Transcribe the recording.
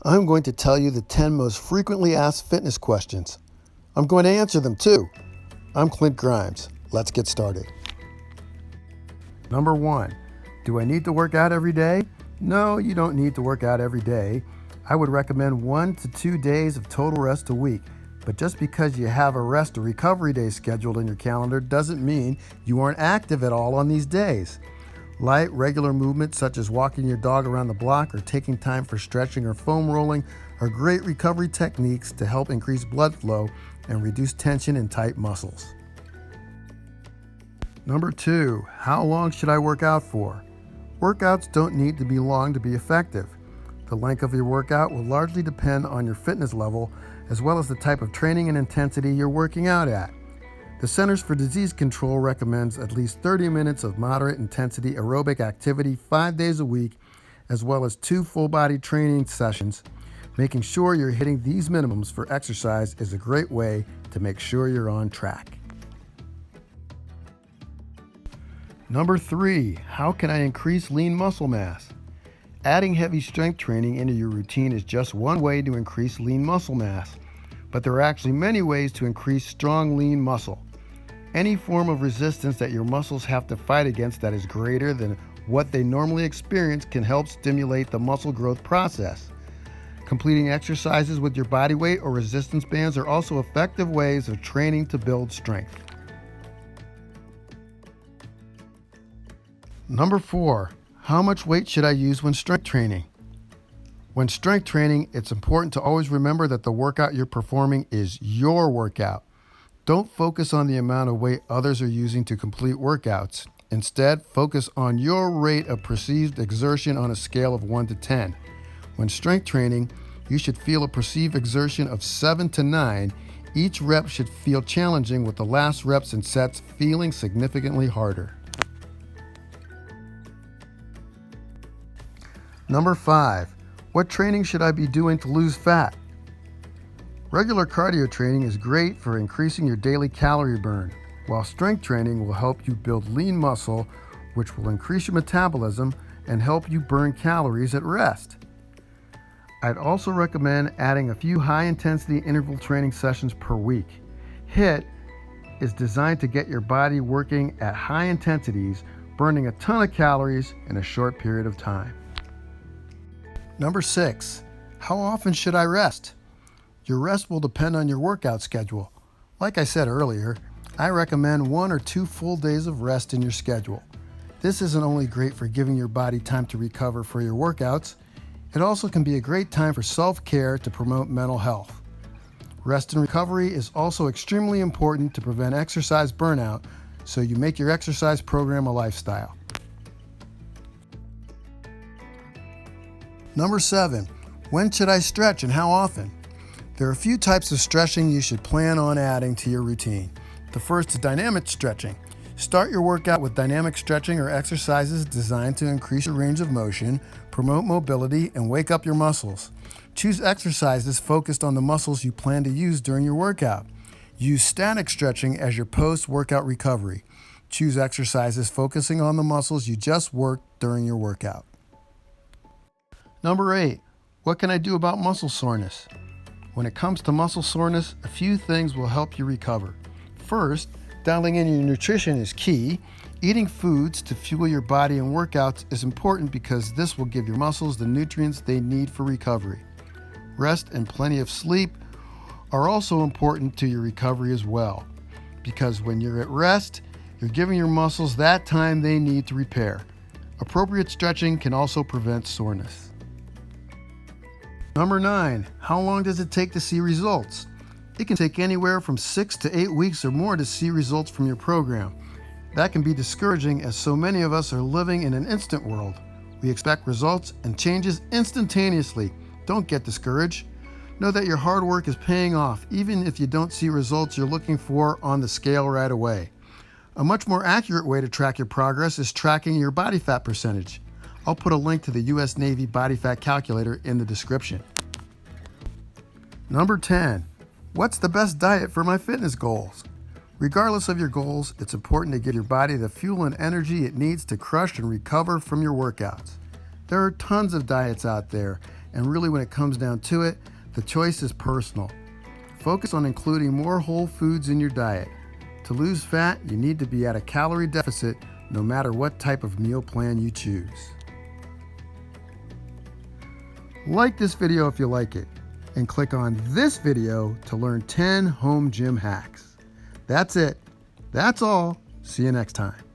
I'm going to tell you the 10 most frequently asked fitness questions. I'm going to answer them too. I'm ℸ𝕊𝕍𝕋. Let's get started. Number 1. Do I need to work out every day? No, you don't need to work out every day. I would recommend 1 to 2 days of total rest a week. But just because you have a rest or recovery day scheduled in your calendar doesn't mean you aren't active at all on these days. Light, regular movement such as walking your dog around the block or taking time for stretching or foam rolling are great recovery techniques to help increase blood flow and reduce tension in tight muscles. Number 2, how long should I work out for? Workouts don't need to be long to be effective. The length of your workout will largely depend on your fitness level as well as the type of training and intensity you're working out at. The Centers for Disease Control recommends at least 30 minutes of moderate intensity aerobic activity 5 days a week, as well as 2 full-body training sessions. Making sure you're hitting these minimums for exercise is a great way to make sure you're on track. Number 3, how can I increase lean muscle mass? Adding heavy strength training into your routine is just one way to increase lean muscle mass, but there are actually many ways to increase strong lean muscle. Any form of resistance that your muscles have to fight against that is greater than what they normally experience can help stimulate the muscle growth process. Completing exercises with your body weight or resistance bands are also effective ways of training to build strength. Number 4, how much weight should I use when strength training? When strength training, it's important to always remember that the workout you're performing is your workout. Don't focus on the amount of weight others are using to complete workouts. Instead, focus on your rate of perceived exertion on a scale of 1 to 10. When strength training, you should feel a perceived exertion of 7 to 9. Each rep should feel challenging, with the last reps and sets feeling significantly harder. Number 5, what training should I be doing to lose fat? Regular cardio training is great for increasing your daily calorie burn, while strength training will help you build lean muscle, which will increase your metabolism and help you burn calories at rest. I'd also recommend adding a few high-intensity interval training sessions per week. HIIT is designed to get your body working at high intensities, burning a ton of calories in a short period of time. Number 6, how often should I rest? Your rest will depend on your workout schedule. Like I said earlier, I recommend 1 or 2 full days of rest in your schedule. This isn't only great for giving your body time to recover for your workouts, it also can be a great time for self-care to promote mental health. Rest and recovery is also extremely important to prevent exercise burnout, so you make your exercise program a lifestyle. Number 7, when should I stretch and how often? There are a few types of stretching you should plan on adding to your routine. The first is dynamic stretching. Start your workout with dynamic stretching or exercises designed to increase your range of motion, promote mobility, and wake up your muscles. Choose exercises focused on the muscles you plan to use during your workout. Use static stretching as your post-workout recovery. Choose exercises focusing on the muscles you just worked during your workout. Number 8, what can I do about muscle soreness? When it comes to muscle soreness, a few things will help you recover. First, dialing in your nutrition is key. Eating foods to fuel your body and workouts is important because this will give your muscles the nutrients they need for recovery. Rest and plenty of sleep are also important to your recovery as well, because when you're at rest, you're giving your muscles that time they need to repair. Appropriate stretching can also prevent soreness. Number 9, how long does it take to see results? It can take anywhere from 6 to 8 weeks or more to see results from your program. That can be discouraging as so many of us are living in an instant world. We expect results and changes instantaneously. Don't get discouraged. Know that your hard work is paying off, even if you don't see results you're looking for on the scale right away. A much more accurate way to track your progress is tracking your body fat percentage. I'll put a link to the U.S. Navy body fat calculator in the description. Number 10, what's the best diet for my fitness goals? Regardless of your goals, it's important to give your body the fuel and energy it needs to crush and recover from your workouts. There are tons of diets out there, And really, when it comes down to it, the choice is personal. Focus on including more whole foods in your diet. To lose fat, you need to be at a calorie deficit no matter what type of meal plan you choose. Like this video if you like it, and click on this video to learn 10 home gym hacks. That's it. That's all. See you next time.